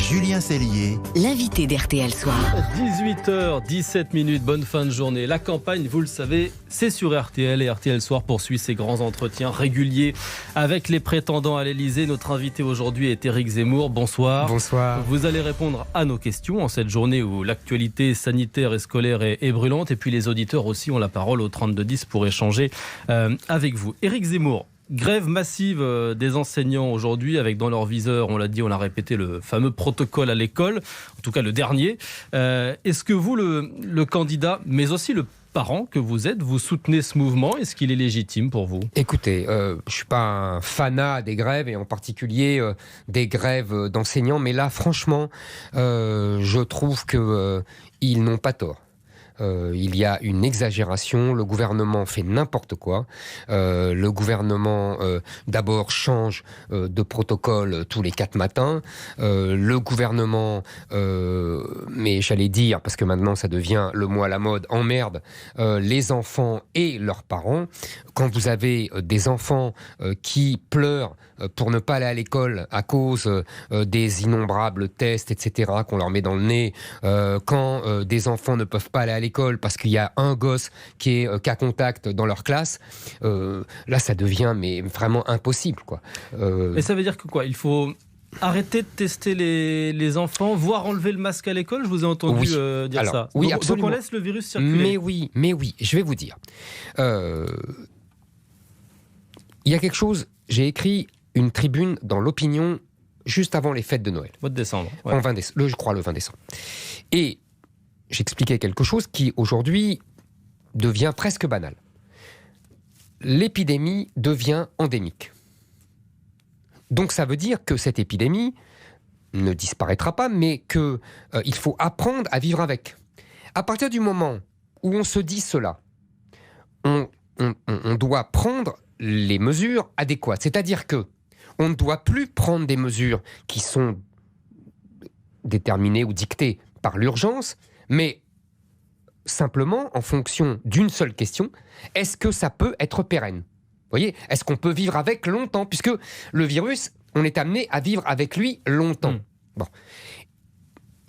Julien Cellier, l'invité d'RTL Soir. 18h17, bonne fin de journée. La campagne, vous le savez, c'est sur RTL et RTL Soir poursuit ses grands entretiens réguliers avec les prétendants à l'Elysée. Notre invité aujourd'hui est Éric Zemmour. Bonsoir. Bonsoir. Vous allez répondre à nos questions en cette journée où l'actualité sanitaire et scolaire est brûlante. Et puis les auditeurs aussi ont la parole au 3210 pour échanger avec vous. Éric Zemmour. Grève massive des enseignants aujourd'hui avec dans leur viseur, on l'a dit, on l'a répété, le fameux protocole à l'école, en tout cas le dernier. Est-ce que vous, le candidat, mais aussi le parent que vous êtes, vous soutenez ce mouvement? Est-ce qu'il est légitime pour vous? Écoutez, je ne suis pas un fanat des grèves et en particulier des grèves d'enseignants, mais là, franchement, je trouve qu'ils n'ont pas tort. Il y a une exagération, le gouvernement fait n'importe quoi, le gouvernement d'abord change de protocole tous les 4 matins, le gouvernement, mais j'allais dire, parce que maintenant ça devient le mot à la mode, emmerde les enfants et leurs parents. Quand vous avez des enfants qui pleurent pour ne pas aller à l'école à cause des innombrables tests, etc., qu'on leur met dans le nez, quand des enfants ne peuvent pas aller à l'école parce qu'il y a un gosse qui est cas contact dans leur classe, là ça devient mais vraiment impossible, quoi. Et ça veut dire que quoi? Il faut arrêter de tester les enfants, voire enlever le masque à l'école? Je vous ai entendu dire ça. Oui, donc, absolument. donc on laisse le virus circuler. Mais oui, je vais vous dire. Il y a quelque chose, j'ai écrit une tribune dans l'Opinion juste avant les fêtes de Noël. Mois de décembre. Ouais. Je crois le 20 décembre. Et j'expliquais quelque chose qui aujourd'hui devient presque banal. L'épidémie devient endémique. Donc ça veut dire que cette épidémie ne disparaîtra pas, mais qu'il faut apprendre à vivre avec. À partir du moment où on se dit cela, on doit prendre les mesures adéquates. C'est-à-dire que on ne doit plus prendre des mesures qui sont déterminées ou dictées par l'urgence, mais simplement en fonction d'une seule question, est-ce que ça peut être pérenne ? Vous voyez, est-ce qu'on peut vivre avec longtemps ? Puisque le virus, on est amené à vivre avec lui longtemps. Bon.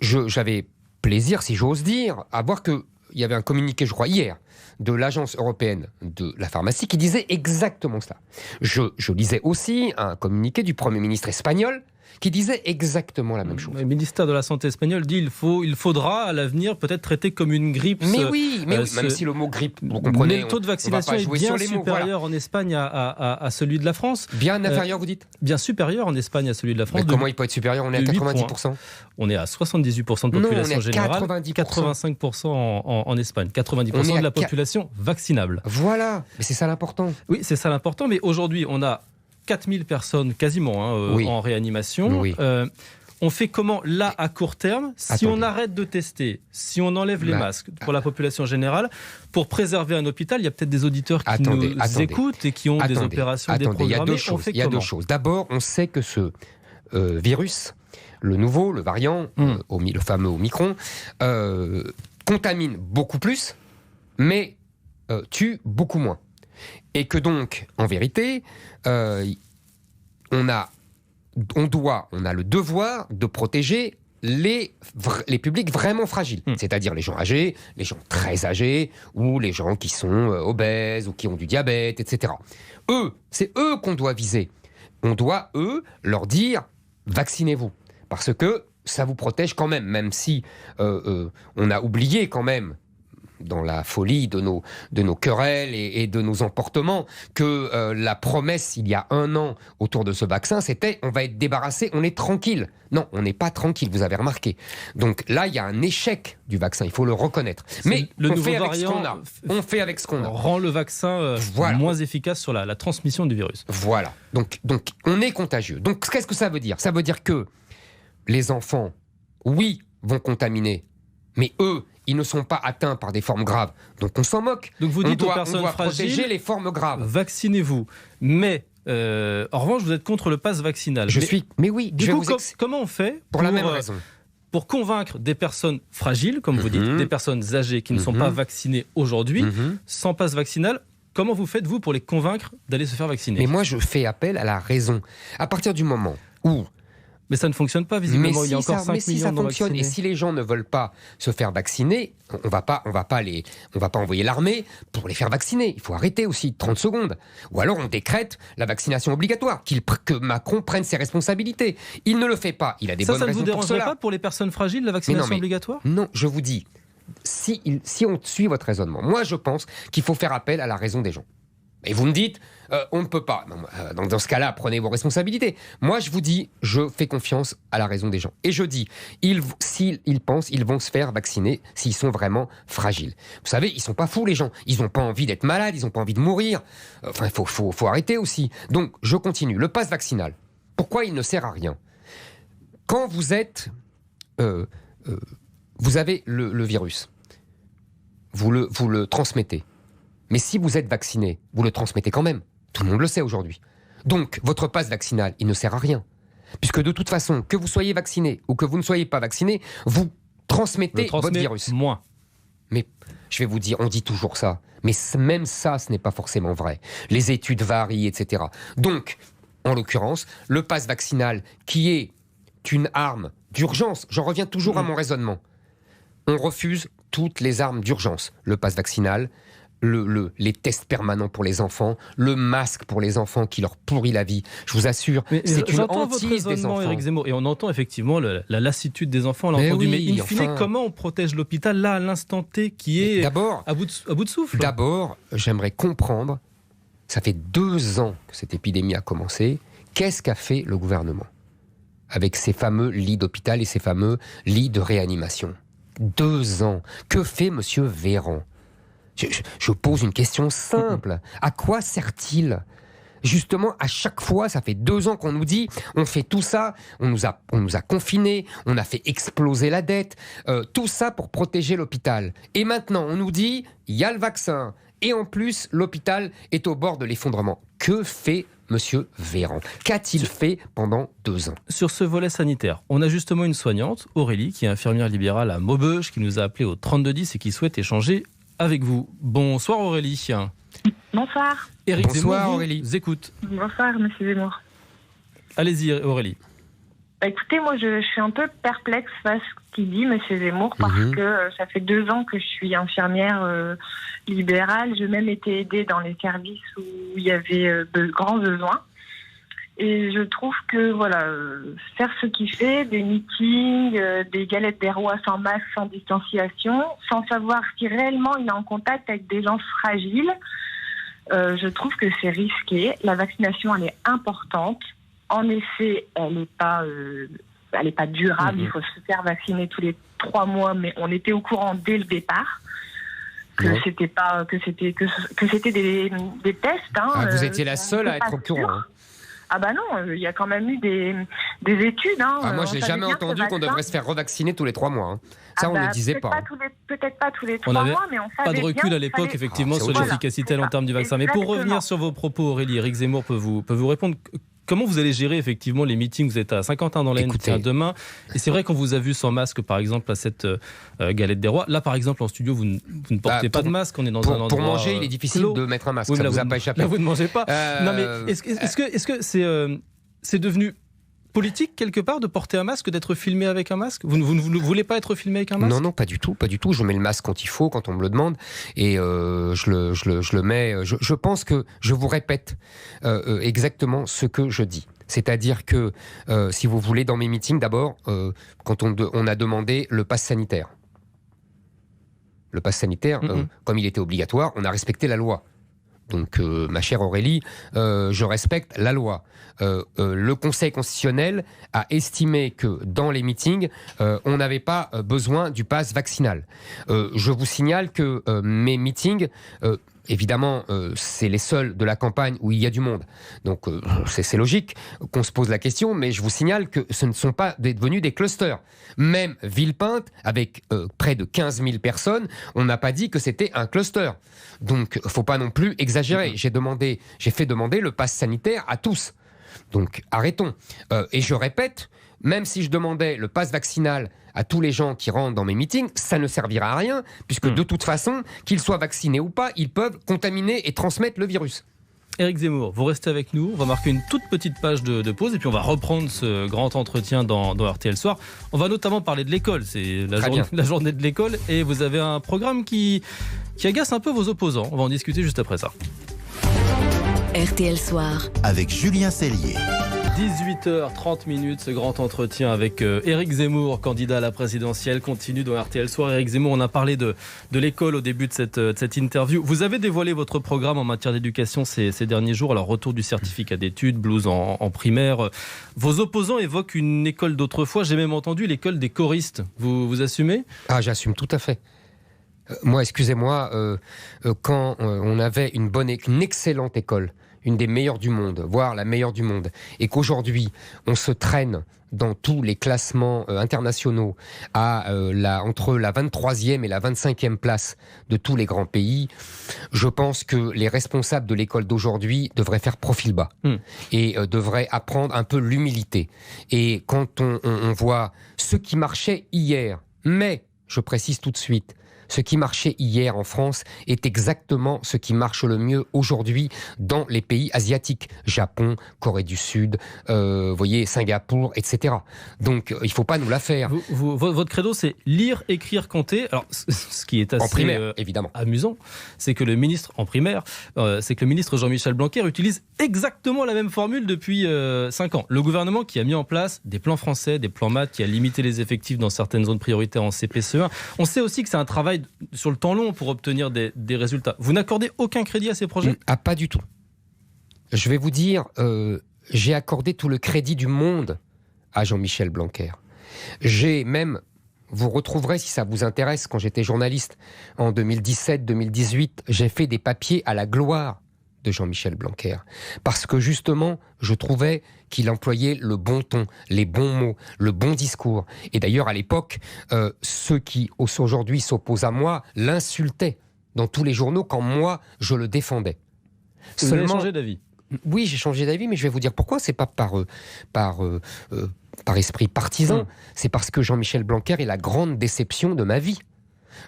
J'avais plaisir, si j'ose dire, à voir qu'il y avait un communiqué, je crois, hier, de l'Agence européenne de la pharmacie qui disait exactement cela. Je lisais aussi un communiqué du Premier ministre espagnol qui disait exactement la même chose. Le ministère de la Santé espagnol dit il faudra à l'avenir peut-être traiter comme une grippe. Mais oui, même si le mot grippe, vous comprenez, mais le taux de vaccination est bien supérieur en Espagne à celui de la France. Bien inférieur, vous dites ? Bien supérieur en Espagne à celui de la France. Mais comment il peut être supérieur ? On est à 90%. On est à 78% de population générale, 85% en Espagne, 90% de la population vaccinable. Voilà, mais c'est ça l'important. Oui, c'est ça l'important, mais aujourd'hui on a 4000 personnes quasiment en réanimation. Oui. On fait comment là à court terme si on arrête de tester, si on enlève les masques pour la population générale, pour préserver un hôpital? Il y a peut-être des auditeurs qui nous écoutent et qui ont des opérations déprogrammées. Il y a deux choses. D'abord, on sait que ce virus, le nouveau, le variant, le fameux Omicron, contamine beaucoup plus, mais tue beaucoup moins. Et que donc, en vérité, on a le devoir de protéger les publics vraiment fragiles, c'est-à-dire les gens âgés, les gens très âgés, ou les gens qui sont obèses, ou qui ont du diabète, etc. C'est eux qu'on doit viser. On doit, leur dire « vaccinez-vous », parce que ça vous protège quand même si on a oublié quand même, dans la folie de nos querelles et de nos emportements, que la promesse il y a 1 an autour de ce vaccin, c'était on va être débarrassé, on est tranquille. Non, on n'est pas tranquille, vous avez remarqué. Donc là, il y a un échec du vaccin, il faut le reconnaître. Mais on fait avec ce qu'on a. On fait avec ce qu'on a. Rend le vaccin moins efficace sur la transmission du virus. Voilà. Donc on est contagieux. Donc qu'est-ce que ça veut dire ? Ça veut dire que les enfants, oui, vont contaminer, mais eux, ils ne sont pas atteints par des formes graves. Donc on s'en moque. Donc vous dites aux personnes fragiles, protéger les formes graves. Vaccinez-vous. Mais en revanche, vous êtes contre le pass vaccinal. Mais oui. Du coup, comment on fait pour la même raison, pour convaincre des personnes fragiles, comme vous dites, des personnes âgées qui ne sont pas vaccinées aujourd'hui, sans pass vaccinal? Comment vous faites, vous, pour les convaincre d'aller se faire vacciner? Mais moi, je fais appel à la raison. À partir du moment où Mais ça ne fonctionne pas, visiblement. Il y a encore 5 millions de non-vaccinés. Et si les gens ne veulent pas se faire vacciner, on va pas envoyer l'armée pour les faire vacciner. Il faut arrêter aussi 30 secondes. Ou alors on décrète la vaccination obligatoire, que Macron prenne ses responsabilités. Il ne le fait pas. Il a des bonnes raisons pour cela. Ça ne vous dérangerait pas pour les personnes fragiles, la vaccination obligatoire ? Non, je vous dis, si on suit votre raisonnement, moi je pense qu'il faut faire appel à la raison des gens. Et vous me dites, on ne peut pas. Dans ce cas-là, prenez vos responsabilités. Moi, je vous dis, je fais confiance à la raison des gens. Et je dis, s'ils pensent, ils vont se faire vacciner s'ils sont vraiment fragiles. Vous savez, ils ne sont pas fous, les gens. Ils n'ont pas envie d'être malades, ils n'ont pas envie de mourir. Enfin, il faut arrêter aussi. Donc, je continue. Le pass vaccinal, pourquoi il ne sert à rien ? Quand vous êtes... vous avez le virus. Vous le transmettez. Mais si vous êtes vacciné, vous le transmettez quand même. Tout le monde le sait aujourd'hui. Donc, votre passe vaccinal, il ne sert à rien. Puisque de toute façon, que vous soyez vacciné ou que vous ne soyez pas vacciné, vous transmettez votre virus. Moins. Mais je vais vous dire, on dit toujours ça. Mais même ça, ce n'est pas forcément vrai. Les études varient, etc. Donc, en l'occurrence, le passe vaccinal, qui est une arme d'urgence, j'en reviens toujours à mon raisonnement. On refuse toutes les armes d'urgence. Le passe vaccinal, les tests permanents pour les enfants, le masque pour les enfants qui leur pourrit la vie. Je vous assure, c'est une hantise des enfants. Éric Zemmour, et on entend effectivement la lassitude des enfants, on l'a entendu. Mais in fine, comment on protège l'hôpital là, à l'instant T, qui est à bout de souffle ? D'abord, j'aimerais comprendre, ça fait 2 ans que cette épidémie a commencé, qu'est-ce qu'a fait le gouvernement avec ces fameux lits d'hôpital et ces fameux lits de réanimation ? 2 ans. Que fait M. Véran ? Je pose une question simple. À quoi sert-il ? Justement, à chaque fois, ça fait 2 ans qu'on nous dit, on fait tout ça, on nous a confinés, on a fait exploser la dette, tout ça pour protéger l'hôpital. Et maintenant, on nous dit, il y a le vaccin, et en plus, l'hôpital est au bord de l'effondrement. Que fait Monsieur Véran ? Qu'a-t-il fait pendant 2 ans ? Sur ce volet sanitaire, on a justement une soignante, Aurélie, qui est infirmière libérale à Maubeuge, qui nous a appelé au 3210 et qui souhaite échanger avec vous. Bonsoir Aurélie. Bonsoir. Éric Zemmour vous écoute. Bonsoir Monsieur Zemmour. Allez-y Aurélie. Écoutez, moi je suis un peu perplexe face à ce qu'il dit Monsieur Zemmour parce que ça fait 2 ans que je suis infirmière libérale. J'ai même été aidée dans les services où il y avait de grands besoins. Et je trouve que faire ce qu'il fait, des meetings, des galettes des rois sans masque, sans distanciation, sans savoir si réellement il est en contact avec des gens fragiles, je trouve que c'est risqué. La vaccination, elle est importante. En effet, elle n'est pas durable. Il faut se faire vacciner tous les 3 mois, mais on était au courant dès le départ que c'était des tests. Vous étiez la seule à être au courant. Ah bah non, il y a quand même eu des études. Moi, je n'ai jamais entendu qu'on devrait se faire revacciner tous les 3 mois. Ça, on ne le disait pas. Peut-être pas tous les 3 mois, mais on savait pas de recul à l'époque, effectivement, sur l'efficacité à long terme du vaccin. Mais pour revenir sur vos propos, Aurélie, Éric Zemmour peut vous répondre. Comment vous allez gérer effectivement les meetings ? Vous êtes à Saint-Quentin-dans-l'Aisne, c'est demain. Et c'est vrai qu'on vous a vu sans masque, par exemple, à cette galette des rois. Là, par exemple, en studio, vous ne portez pas de masque. On est dans un endroit pour manger, il est difficile de mettre un masque. Oui, ça vous a pas échappé. Là, vous ne mangez pas. Non, mais est-ce que c'est devenu politique quelque part de porter un masque, d'être filmé avec un masque ? Vous ne voulez pas être filmé avec un masque ? Non, pas du tout. Je mets le masque quand il faut, quand on me le demande, et je le mets. Je pense que je vous répète exactement ce que je dis. C'est-à-dire que, si vous voulez, dans mes meetings, d'abord, quand on a demandé le pass sanitaire. Le pass sanitaire, comme il était obligatoire, on a respecté la loi. Donc, ma chère Aurélie, je respecte la loi. Le Conseil constitutionnel a estimé que dans les meetings, on n'avait pas besoin du pass vaccinal. Je vous signale que mes meetings... évidemment, c'est les seuls de la campagne où il y a du monde. Donc, c'est logique qu'on se pose la question, mais je vous signale que ce ne sont pas devenus des clusters. Même Villepinte, avec près de 15 000 personnes, on n'a pas dit que c'était un cluster. Donc, il ne faut pas non plus exagérer. J'ai fait demander le pass sanitaire à tous. Donc, arrêtons. Et je répète, même si je demandais le pass vaccinal à tous les gens qui rentrent dans mes meetings, ça ne servira à rien, puisque de toute façon, qu'ils soient vaccinés ou pas, ils peuvent contaminer et transmettre le virus. Éric Zemmour, vous restez avec nous. On va marquer une toute petite page de pause et puis on va reprendre ce grand entretien dans RTL Soir. On va notamment parler de l'école. C'est la journée de l'école et vous avez un programme qui agace un peu vos opposants. On va en discuter juste après ça. RTL Soir avec Julien Cellier. 18h30, ce grand entretien avec Éric Zemmour, candidat à la présidentielle, continue dans RTL Soir. Éric Zemmour, on a parlé de l'école au début de cette interview. Vous avez dévoilé votre programme en matière d'éducation ces derniers jours. Alors, retour du certificat d'études, blouse en primaire. Vos opposants évoquent une école d'autrefois. J'ai même entendu l'école des choristes. Vous assumez ? Ah, j'assume tout à fait. Moi, excusez-moi, quand on avait une excellente école, une des meilleures du monde, voire la meilleure du monde, et qu'aujourd'hui, on se traîne dans tous les classements internationaux entre la 23e et la 25e place de tous les grands pays, je pense que les responsables de l'école d'aujourd'hui devraient faire profil bas et devraient apprendre un peu l'humilité. Et quand on voit ce qui marchait hier, mais, je précise tout de suite, ce qui marchait hier en France est exactement ce qui marche le mieux aujourd'hui dans les pays asiatiques. Japon, Corée du Sud, voyez, Singapour, etc. Donc, il ne faut pas nous la faire. Votre credo, c'est lire, écrire, compter. Alors, ce qui est assez en primaire, évidemment. Amusant, c'est que le ministre, en primaire, Jean-Michel Blanquer utilise exactement la même formule depuis 5 ans. Le gouvernement qui a mis en place des plans français, des plans maths, qui a limité les effectifs dans certaines zones prioritaires en CP-CE1. On sait aussi que c'est un travail sur le temps long pour obtenir des résultats. Vous n'accordez aucun crédit à ces projets ? Ah, pas du tout. Je vais vous dire, j'ai accordé tout le crédit du monde à Jean-Michel Blanquer. J'ai même, vous retrouverez si ça vous intéresse, quand j'étais journaliste en 2017-2018, j'ai fait des papiers à la gloire de Jean-Michel Blanquer. Parce que justement, je trouvais qu'il employait le bon ton, les bons mots, le bon discours. Et d'ailleurs, à l'époque, ceux qui aujourd'hui s'opposent à moi l'insultaient dans tous les journaux quand moi, je le défendais. Vous avez changé d'avis ? Oui, j'ai changé d'avis, mais je vais vous dire pourquoi. C'est pas par esprit partisan. C'est parce que Jean-Michel Blanquer est la grande déception de ma vie.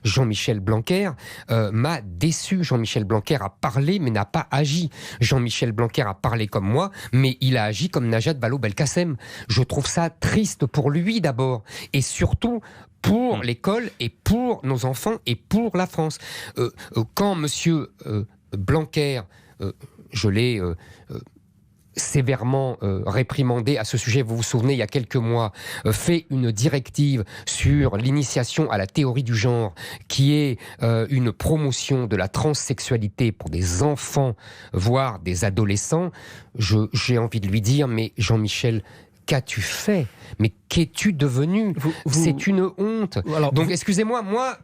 Jean-Michel Blanquer m'a déçu. Jean-Michel Blanquer a parlé mais n'a pas agi. Jean-Michel Blanquer a parlé comme moi, mais il a agi comme Najat Vallaud-Belkacem. Je trouve ça triste pour lui d'abord, et surtout pour l'école et pour nos enfants et pour la France. Quand monsieur Blanquer, je l'ai sévèrement réprimandé à ce sujet, vous vous souvenez, il y a quelques mois, fait une directive sur l'initiation à la théorie du genre, qui est une promotion de la transsexualité pour des enfants, voire des adolescents. J'ai envie de lui dire, mais Jean-Michel, qu'as-tu fait ? Mais qu'es-tu devenu ? C'est une honte. Alors, donc, excusez-moi, moi,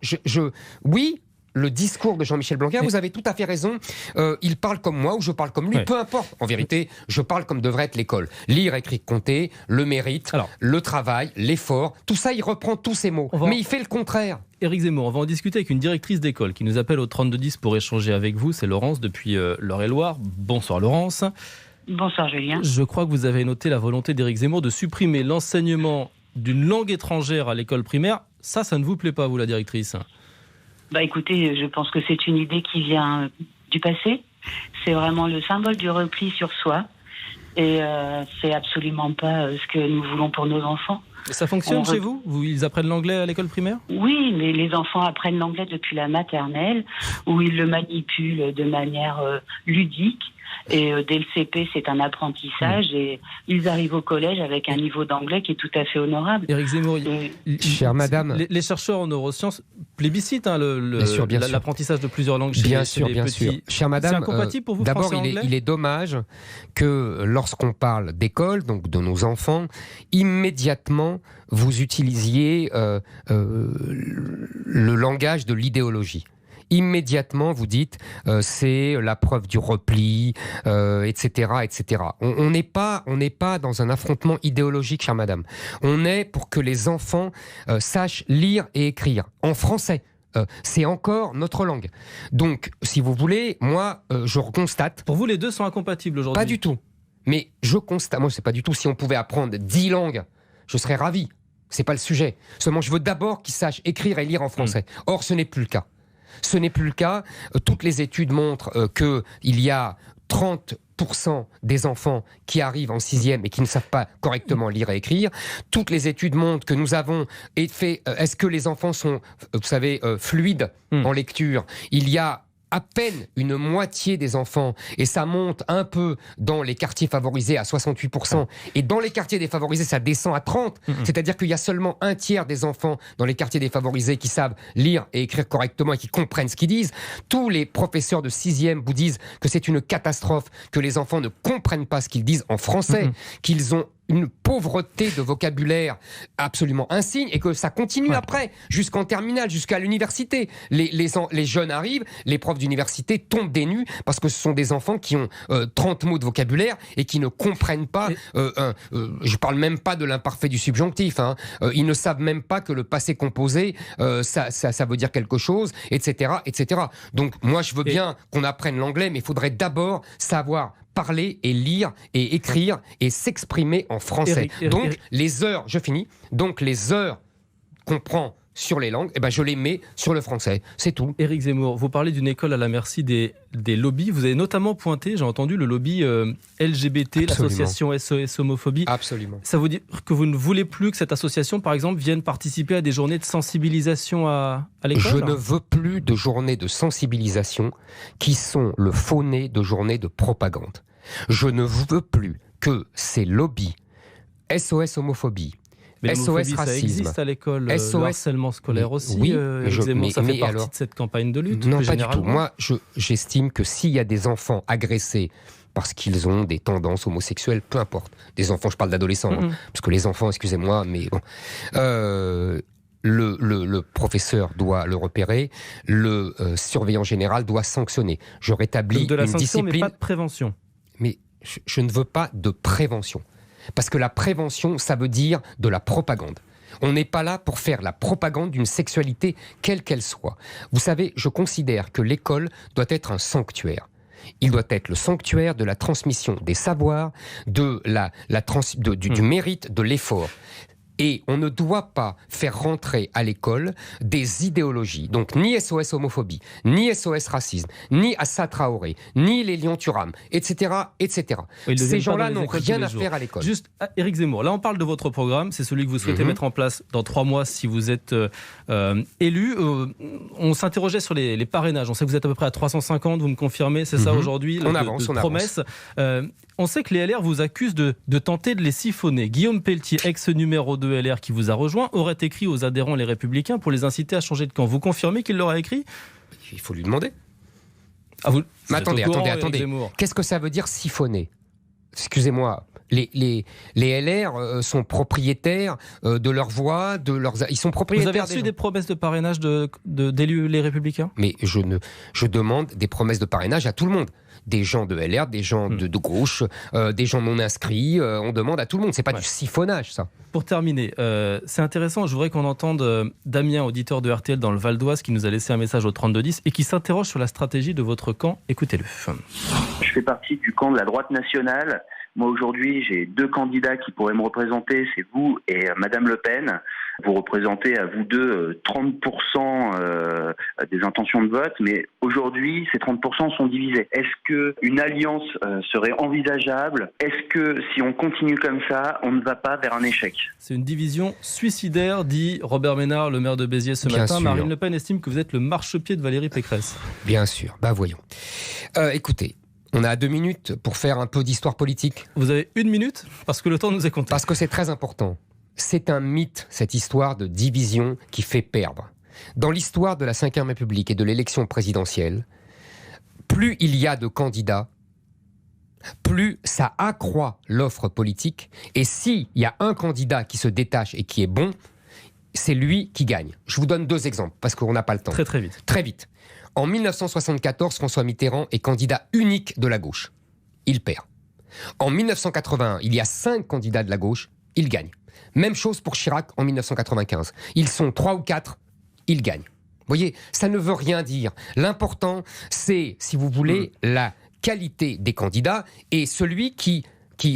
oui, le discours de Jean-Michel Blanquer, vous avez tout à fait raison, il parle comme moi ou je parle comme lui, peu importe. En vérité, je parle comme devrait être l'école. Lire, écrire, compter, le mérite, le travail, l'effort, tout ça, il reprend tous ces mots. Mais il fait le contraire. Éric Zemmour, on va en discuter avec une directrice d'école qui nous appelle au 3210 pour échanger avec vous. C'est Laurence depuis l'Eure-et-Loire. Bonsoir Laurence. Bonsoir Julien. Je crois que vous avez noté la volonté d'Éric Zemmour de supprimer l'enseignement d'une langue étrangère à l'école primaire. Ça ne vous plaît pas, vous, la directrice ? Écoutez, je pense que c'est une idée qui vient du passé. C'est vraiment le symbole du repli sur soi. Et c'est absolument pas ce que nous voulons pour nos enfants. Et ça fonctionne chez vous ? Ils apprennent l'anglais à l'école primaire ? Oui, mais les enfants apprennent l'anglais depuis la maternelle, où ils le manipulent de manière ludique. Et dès le CP, c'est un apprentissage et ils arrivent au collège avec un niveau d'anglais qui est tout à fait honorable. Éric Zemmour, chère madame, les chercheurs en neurosciences plébiscitent l'apprentissage de plusieurs langues chez bien les sûr. petits. Chère madame, c'est incompatible pour vous, d'abord, français-anglais ? il est dommage que lorsqu'on parle d'école, donc de nos enfants, immédiatement vous utilisiez le langage de l'idéologie. Immédiatement, vous dites c'est la preuve du repli, etc., etc. On n'est pas dans un affrontement idéologique, chère madame. On est pour que les enfants sachent lire et écrire en français. C'est encore notre langue. Donc, si vous voulez, moi, je constate... Pour vous, les deux sont incompatibles aujourd'hui ? Pas du tout. Mais je constate... Moi, c'est pas du tout. Si on pouvait apprendre 10 langues, je serais ravi. C'est pas le sujet. Seulement, je veux d'abord qu'ils sachent écrire et lire en français. Or, ce n'est plus le cas. Ce n'est plus le cas. Toutes les études montrent qu'il y a 30% des enfants qui arrivent en 6e et qui ne savent pas correctement lire et écrire. Toutes les études montrent que nous avons fait... Est-ce que les enfants sont, vous savez, fluides en lecture ? Il y a à peine une moitié des enfants, et ça monte un peu dans les quartiers favorisés à 68%, et dans les quartiers défavorisés, ça descend à 30%. C'est-à-dire qu'il y a seulement un tiers des enfants dans les quartiers défavorisés qui savent lire et écrire correctement et qui comprennent ce qu'ils disent. Tous les professeurs de 6e vous disent que c'est une catastrophe, que les enfants ne comprennent pas ce qu'ils disent en français, qu'ils ont une pauvreté de vocabulaire absolument insigne, et que ça continue après, jusqu'en terminale, jusqu'à l'université. Les jeunes arrivent, les profs d'université tombent des nues parce que ce sont des enfants qui ont 30 mots de vocabulaire et qui ne comprennent pas, je parle même pas de l'imparfait du subjonctif, ils ne savent même pas que le passé composé, ça veut dire quelque chose, etc., etc. Donc moi je veux bien qu'on apprenne l'anglais, mais il faudrait d'abord savoir parler et lire et écrire et s'exprimer en français. Donc les heures, je finis, donc les heures qu'on prend sur les langues, je les mets sur le français, c'est tout. Éric Zemmour, vous parlez d'une école à la merci des lobbies. Vous avez notamment pointé, j'ai entendu, le lobby LGBT, l'association SOS Homophobie. Absolument. Ça veut dire que vous ne voulez plus que cette association, par exemple, vienne participer à des journées de sensibilisation à l'école ? Je ne veux plus de journées de sensibilisation qui sont le faux nez de journées de propagande. Je ne veux plus que ces lobbies, SOS Homophobie, mais SOS racisme, ça existe à l'école, SOS... le harcèlement scolaire aussi. Oui, ça fait partie de cette campagne de lutte. Non, pas du tout. Moi, j'estime que s'il y a des enfants agressés parce qu'ils ont des tendances homosexuelles, peu importe. Des enfants, je parle d'adolescents, parce que les enfants, excusez-moi, mais bon... Le professeur doit le repérer, le surveillant général doit sanctionner. Je rétablis de la une sanction, discipline... mais pas de prévention. Mais je ne veux pas de prévention. Parce que la prévention, ça veut dire de la propagande. On n'est pas là pour faire la propagande d'une sexualité, quelle qu'elle soit. Vous savez, je considère que l'école doit être un sanctuaire. Il doit être le sanctuaire de la transmission des savoirs, du mérite, de l'effort. Et on ne doit pas faire rentrer à l'école des idéologies. Donc ni SOS homophobie, ni SOS racisme, ni Assa Traoré, ni les Lyon Thuram, etc., etc. Ces gens-là n'ont rien à faire à l'école. Juste, Éric Zemmour, là on parle de votre programme, c'est celui que vous souhaitez mettre en place dans 3 mois si vous êtes élu. On s'interrogeait sur les parrainages. On sait que vous êtes à peu près à 350, vous me confirmez, c'est ça aujourd'hui, on avance. promesse. On sait que les LR vous accusent de tenter de les siphonner. Guillaume Pelletier, ex-numéro 2 LR qui vous a rejoint, aurait écrit aux adhérents Les Républicains pour les inciter à changer de camp. Vous confirmez qu'il leur a écrit ? Il faut lui demander. Mais attendez. Qu'est-ce que ça veut dire siphonner ? Excusez-moi. Les LR sont propriétaires de leur voix, ils sont propriétaires. Vous avez reçu des promesses de parrainage d'élus Les Républicains ? Mais je demande des promesses de parrainage à tout le monde. Des gens de LR, des gens de gauche, des gens non inscrits. On demande à tout le monde. C'est pas du siphonnage, ça. Pour terminer, c'est intéressant. Je voudrais qu'on entende Damien, auditeur de RTL dans le Val d'Oise, qui nous a laissé un message au 3210 et qui s'interroge sur la stratégie de votre camp. Écoutez-le. Je fais partie du camp de la droite nationale. Moi, aujourd'hui, j'ai 2 candidats qui pourraient me représenter, c'est vous et Madame Le Pen. Vous représentez à vous deux 30% des intentions de vote, mais aujourd'hui, ces 30% sont divisés. Est-ce qu'une alliance serait envisageable ? Est-ce que si on continue comme ça, on ne va pas vers un échec ? C'est une division suicidaire, dit Robert Ménard, le maire de Béziers ce matin. Sûr. Marine Le Pen estime que vous êtes le marchepied de Valérie Pécresse. Bien sûr, voyons. Écoutez, on a 2 minutes pour faire un peu d'histoire politique. Vous avez 1 minute ? Parce que le temps nous est compté. Parce que c'est très important. C'est un mythe, cette histoire de division qui fait perdre. Dans l'histoire de la Ve République et de l'élection présidentielle, plus il y a de candidats, plus ça accroît l'offre politique. Et s'il y a un candidat qui se détache et qui est bon, c'est lui qui gagne. Je vous donne 2 exemples, parce qu'on n'a pas le temps. Très vite. Très vite. En 1974, François Mitterrand est candidat unique de la gauche. Il perd. En 1981, il y a 5 candidats de la gauche, il gagne. Même chose pour Chirac en 1995. Ils sont 3 ou 4, il gagne. Vous voyez, ça ne veut rien dire. L'important, c'est, si vous voulez, la qualité des candidats et celui qui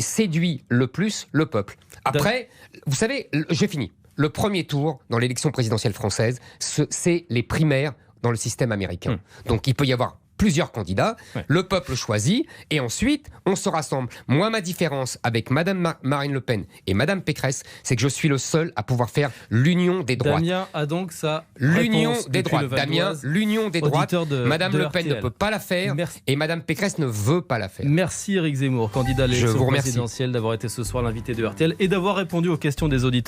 séduit le plus le peuple. Après, vous savez, j'ai fini. Le premier tour dans l'élection présidentielle française, c'est les primaires dans le système américain. Donc il peut y avoir plusieurs candidats, le peuple choisit, et ensuite, on se rassemble. Moi, ma différence avec Madame Marine Le Pen et Madame Pécresse, c'est que je suis le seul à pouvoir faire l'union des droites. Damien a donc sa l'union réponse des depuis droites. Damien, l'union des droites. Madame Le Pen ne peut pas la faire, et Madame Pécresse ne veut pas la faire. Merci Éric Zemmour, candidat à l'élection présidentielle, d'avoir été ce soir l'invité de RTL et d'avoir répondu aux questions des auditeurs.